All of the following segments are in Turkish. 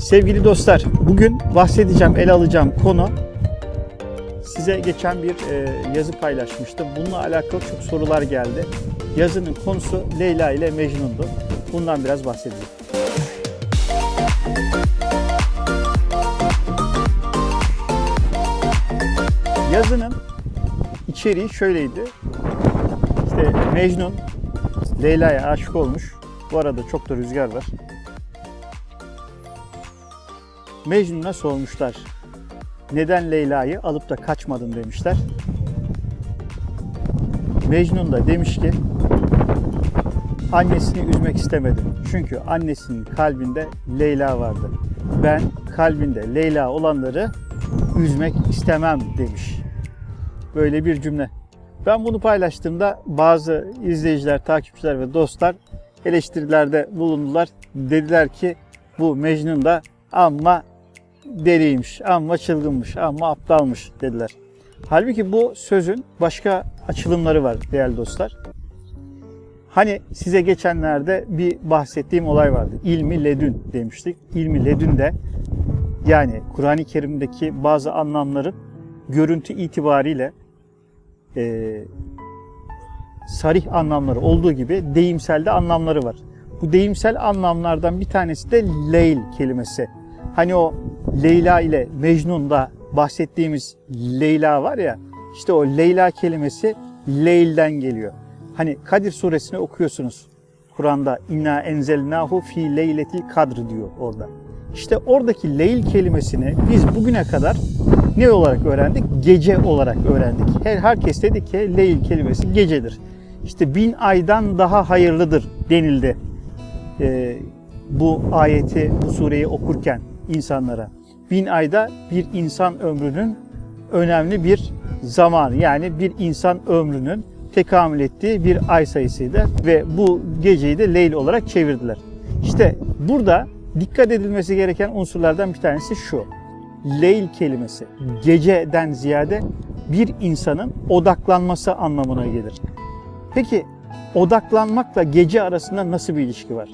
Sevgili dostlar, bugün bahsedeceğim, ele alacağım konu, size geçen bir yazı paylaşmıştım. Bununla alakalı çok sorular geldi. Yazının konusu Leyla ile Mecnun'du. Bundan biraz bahsedeceğim. Yazının içeriği şöyleydi. İşte Mecnun Leyla'ya aşık olmuş. Bu arada çok da rüzgar var. Mecnun'a sormuşlar. Neden Leyla'yı alıp da kaçmadın demişler. Mecnun da demiş ki annesini üzmek istemedim. Çünkü annesinin kalbinde Leyla vardı. Ben kalbinde Leyla olanları üzmek istemem demiş. Böyle bir cümle. Ben bunu paylaştığımda bazı izleyiciler, takipçiler ve dostlar eleştirilerde bulundular. Dediler ki bu Mecnun da amma deliymiş, amma çılgınmış, amma aptalmış dediler. Halbuki bu sözün başka açılımları var değerli dostlar. Hani size geçenlerde bir bahsettiğim olay vardı. İlmi ledün demiştik. İlmi ledün de yani Kur'an-ı Kerim'deki bazı anlamların görüntü itibariyle sarih anlamları olduğu gibi deyimselde anlamları var. Bu deyimsel anlamlardan bir tanesi de leyl kelimesi. Hani o Leyla ile Mecnun'da bahsettiğimiz Leyla var ya, işte o Leyla kelimesi leylden geliyor. Hani Kadir suresini okuyorsunuz Kur'an'da, inna enzelnahu fi leyletil kadr diyor orada. İşte oradaki leyl kelimesini biz bugüne kadar ne olarak öğrendik? Gece olarak öğrendik. Herkes dedi ki leyl kelimesi gecedir. İşte 1000 aydan daha hayırlıdır denildi. Bu ayeti, bu sureyi okurken insanlara. 1000 ayda bir insan ömrünün önemli bir zamanı, yani bir insan ömrünün tekamül ettiği bir ay sayısıydı ve bu geceyi de leyl olarak çevirdiler. İşte burada dikkat edilmesi gereken unsurlardan bir tanesi şu. Leyl kelimesi geceden ziyade bir insanın odaklanması anlamına gelir. Peki odaklanmakla gece arasında nasıl bir ilişki var?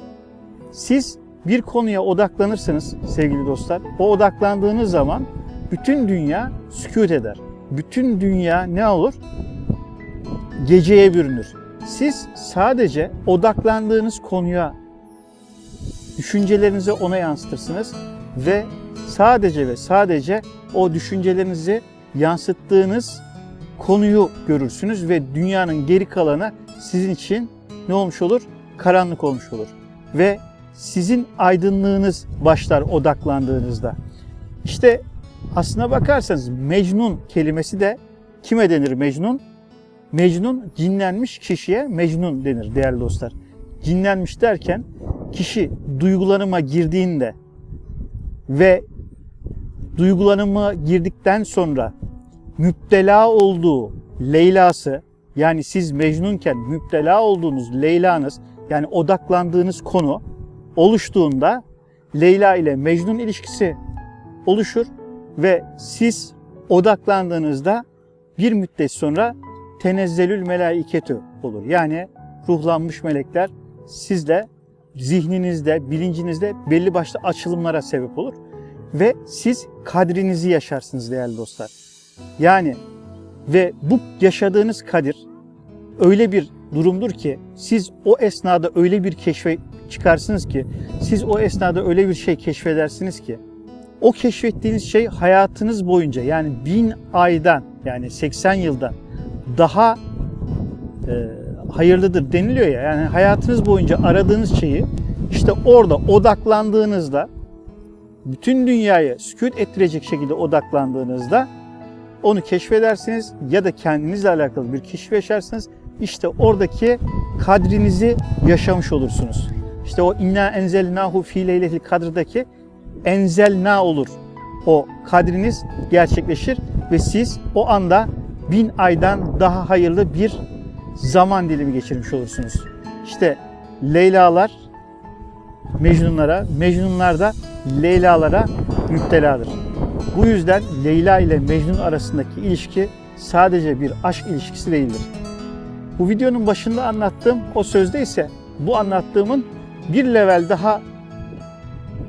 Siz bir konuya odaklanırsınız sevgili dostlar. O odaklandığınız zaman bütün dünya sükût eder. Bütün dünya ne olur? Geceye bürünür. Siz sadece odaklandığınız konuya, düşüncelerinizi ona yansıtırsınız ve sadece o düşüncelerinizi yansıttığınız konuyu görürsünüz ve dünyanın geri kalanı sizin için ne olmuş olur? Karanlık olmuş olur. Ve sizin aydınlığınız başlar odaklandığınızda. İşte aslına bakarsanız Mecnun kelimesi de kime denir Mecnun? Mecnun, cinlenmiş kişiye Mecnun denir değerli dostlar. Cinlenmiş derken kişi duygulanıma girdiğinde ve duygulanıma girdikten sonra müptela olduğu Leyla'sı, yani siz Mecnunken müptela olduğunuz Leyla'nız, yani odaklandığınız konu oluştuğunda Leyla ile Mecnun ilişkisi oluşur ve siz odaklandığınızda bir müddet sonra tenezzelül melaiketü olur. Yani ruhlanmış melekler sizde, zihninizde, bilincinizde belli başlı açılımlara sebep olur ve siz kadrinizi yaşarsınız değerli dostlar. Yani ve bu yaşadığınız kadir öyle bir durumdur ki siz o esnada öyle bir keşfe çıkarsınız ki, siz o esnada öyle bir şey keşfedersiniz ki, o keşfettiğiniz şey hayatınız boyunca, yani 1000 aydan, yani 80 yıldan daha hayırlıdır deniliyor ya, yani hayatınız boyunca aradığınız şeyi işte orada odaklandığınızda, bütün dünyayı sükût ettirecek şekilde odaklandığınızda onu keşfedersiniz ya da kendinizle alakalı bir keşif yaşarsınız. İşte oradaki kadrinizi yaşamış olursunuz. İşte o inna enzelnahu fi leyletil kadrdaki enzelna olur. O kadriniz gerçekleşir ve siz o anda 1000 aydan daha hayırlı bir zaman dilimi geçirmiş olursunuz. İşte Leylalar Mecnunlara, Mecnunlar da Leylalara müpteladır. Bu yüzden Leyla ile Mecnun arasındaki ilişki sadece bir aşk ilişkisi değildir. Bu videonun başında anlattığım o sözde ise bu anlattığımın bir level daha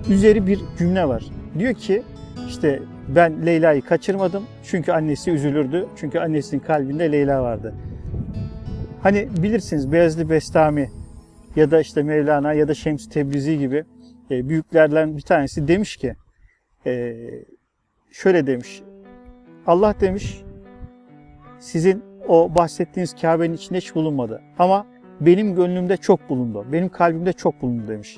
üzeri bir cümle var. Diyor ki işte ben Leyla'yı kaçırmadım çünkü annesi üzülürdü. Çünkü annesinin kalbinde Leyla vardı. Hani bilirsiniz Beyazlı Bestami ya da işte Mevlana ya da Şems-i Tebrizi gibi büyüklerden bir tanesi demiş ki şöyle demiş. Allah demiş sizin o bahsettiğiniz Kabe'nin içinde hiç bulunmadı. Ama benim gönlümde çok bulundu. Benim kalbimde çok bulundu demiş.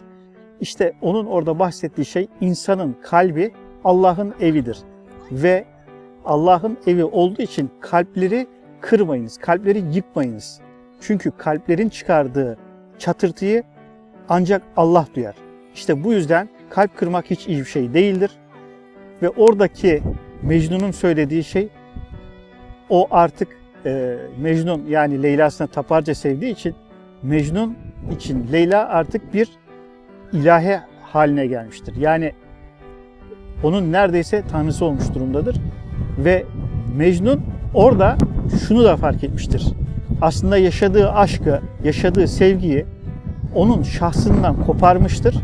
İşte onun orada bahsettiği şey insanın kalbi Allah'ın evidir. Ve Allah'ın evi olduğu için kalpleri kırmayınız, kalpleri yıkmayınız. Çünkü kalplerin çıkardığı çatırtıyı ancak Allah duyar. İşte bu yüzden kalp kırmak hiç iyi bir şey değildir. Ve oradaki Mecnun'un söylediği şey o artık Mecnun yani Leyla'sına taparca sevdiği için Mecnun için Leyla artık bir ilahe haline gelmiştir. Yani onun neredeyse tanrısı olmuş durumdadır. Ve Mecnun orada şunu da fark etmiştir. Aslında yaşadığı aşkı, yaşadığı sevgiyi onun şahsından koparmıştır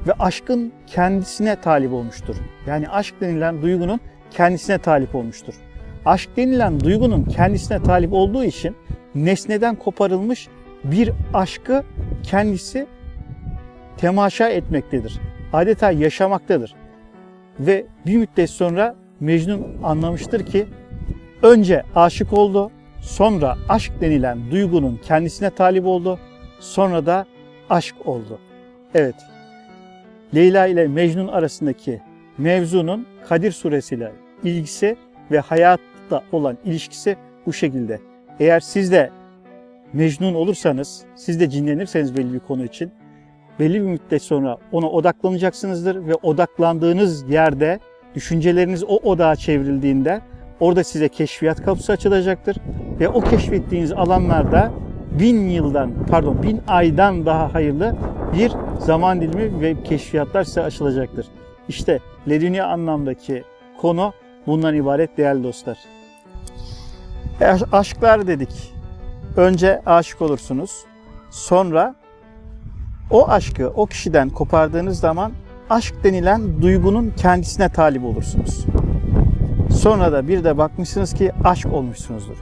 ve aşkın kendisine talip olmuştur. Yani aşk denilen duygunun kendisine talip olmuştur. Aşk denilen duygunun kendisine talip olduğu için nesneden koparılmış bir aşkı kendisi temaşa etmektedir. Adeta yaşamaktadır. Ve bir müddet sonra Mecnun anlamıştır ki önce aşık oldu, sonra aşk denilen duygunun kendisine talip oldu, sonra da aşk oldu. Evet, Leyla ile Mecnun arasındaki mevzunun Kadir suresiyle ilgisi ve hayatta olan ilişkisi bu şekilde. Eğer siz de Mecnun olursanız, siz de cinlenirseniz belli bir konu için, belli bir müddet sonra ona odaklanacaksınızdır ve odaklandığınız yerde düşünceleriniz o odağa çevrildiğinde orada size keşfiyat kapısı açılacaktır ve o keşfettiğiniz alanlarda 1000 aydan daha hayırlı bir zaman dilimi ve keşfiyatlar size açılacaktır. İşte ledünya anlamdaki konu bundan ibaret değerli dostlar. Aşklar dedik. Önce aşık olursunuz. Sonra o aşkı o kişiden kopardığınız zaman aşk denilen duygunun kendisine talip olursunuz. Sonra da bir de bakmışsınız ki aşk olmuşsunuzdur.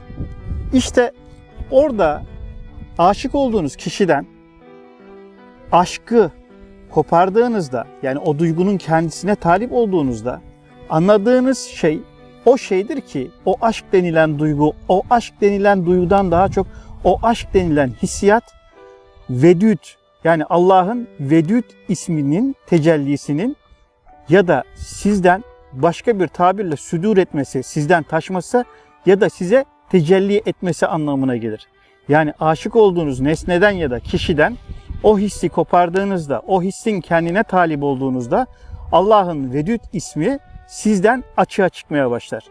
İşte orada aşık olduğunuz kişiden aşkı kopardığınızda, yani o duygunun kendisine talip olduğunuzda anladığınız şey o şeydir ki o aşk denilen duygu, o aşk denilen duygudan daha çok o aşk denilen hissiyat Vedüd, yani Allah'ın Vedüd isminin tecellisinin ya da sizden başka bir tabirle südur etmesi, sizden taşması ya da size tecelli etmesi anlamına gelir. Yani aşık olduğunuz nesneden ya da kişiden o hissi kopardığınızda, o hissin kendine talip olduğunuzda Allah'ın Vedüd ismi sizden açığa çıkmaya başlar.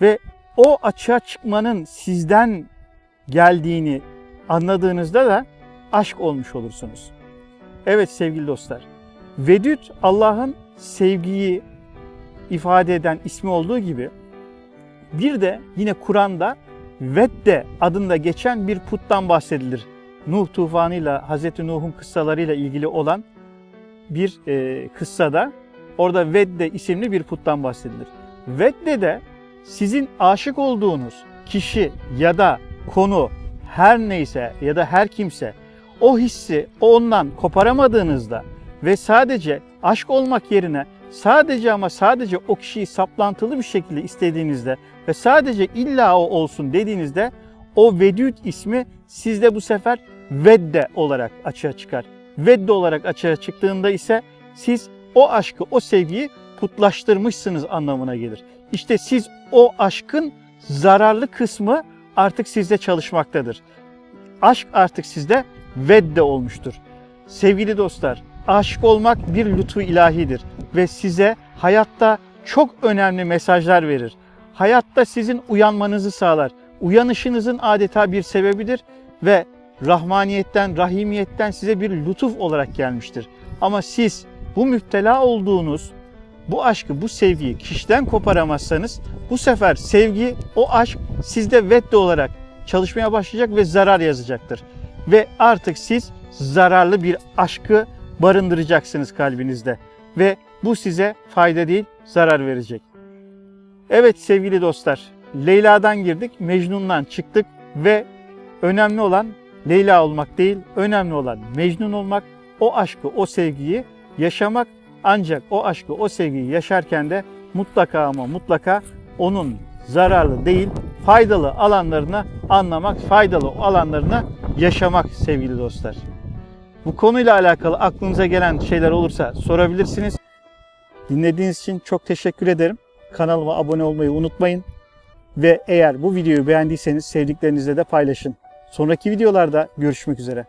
Ve o açığa çıkmanın sizden geldiğini anladığınızda da aşk olmuş olursunuz. Evet sevgili dostlar, Vedüd Allah'ın sevgiyi ifade eden ismi olduğu gibi bir de yine Kur'an'da Vedde adında geçen bir puttan bahsedilir. Nuh tufanıyla, Hazreti Nuh'un kıssalarıyla ilgili olan bir kıssada orada Vedde isimli bir puttan bahsedilir. Vedde de sizin aşık olduğunuz kişi ya da konu her neyse ya da her kimse o hissi ondan koparamadığınızda ve sadece aşk olmak yerine sadece ama sadece o kişiyi saplantılı bir şekilde istediğinizde ve sadece illa o olsun dediğinizde o Vedüd ismi sizde bu sefer Vedde olarak açığa çıkar. Vedde olarak açığa çıktığında ise siz o aşkı, o sevgiyi putlaştırmışsınız anlamına gelir. İşte siz o aşkın zararlı kısmı artık sizde çalışmaktadır. Aşk artık sizde Vedde olmuştur. Sevgili dostlar, aşık olmak bir lütfu ilahidir ve size hayatta çok önemli mesajlar verir. Hayatta sizin uyanmanızı sağlar. Uyanışınızın adeta bir sebebidir ve rahmaniyetten, rahimiyetten size bir lütuf olarak gelmiştir. Ama siz bu müptela olduğunuz bu aşkı, bu sevgiyi kişiden koparamazsanız bu sefer sevgi, o aşk sizde vedde olarak çalışmaya başlayacak ve zarar yazacaktır. Ve artık siz zararlı bir aşkı barındıracaksınız kalbinizde. ve bu size fayda değil, zarar verecek. Evet sevgili dostlar, Leyla'dan girdik, Mecnun'dan çıktık ve önemli olan Leyla olmak değil, önemli olan Mecnun olmak, o aşkı, o sevgiyi yaşamak. Ancak o aşkı, o sevgiyi yaşarken de mutlaka ama mutlaka onun zararlı değil, faydalı alanlarını anlamak, faydalı alanlarını yaşamak sevgili dostlar. Bu konuyla alakalı aklınıza gelen şeyler olursa sorabilirsiniz. Dinlediğiniz için çok teşekkür ederim. Kanalıma abone olmayı unutmayın. Ve eğer bu videoyu beğendiyseniz sevdiklerinizle de paylaşın. Sonraki videolarda görüşmek üzere.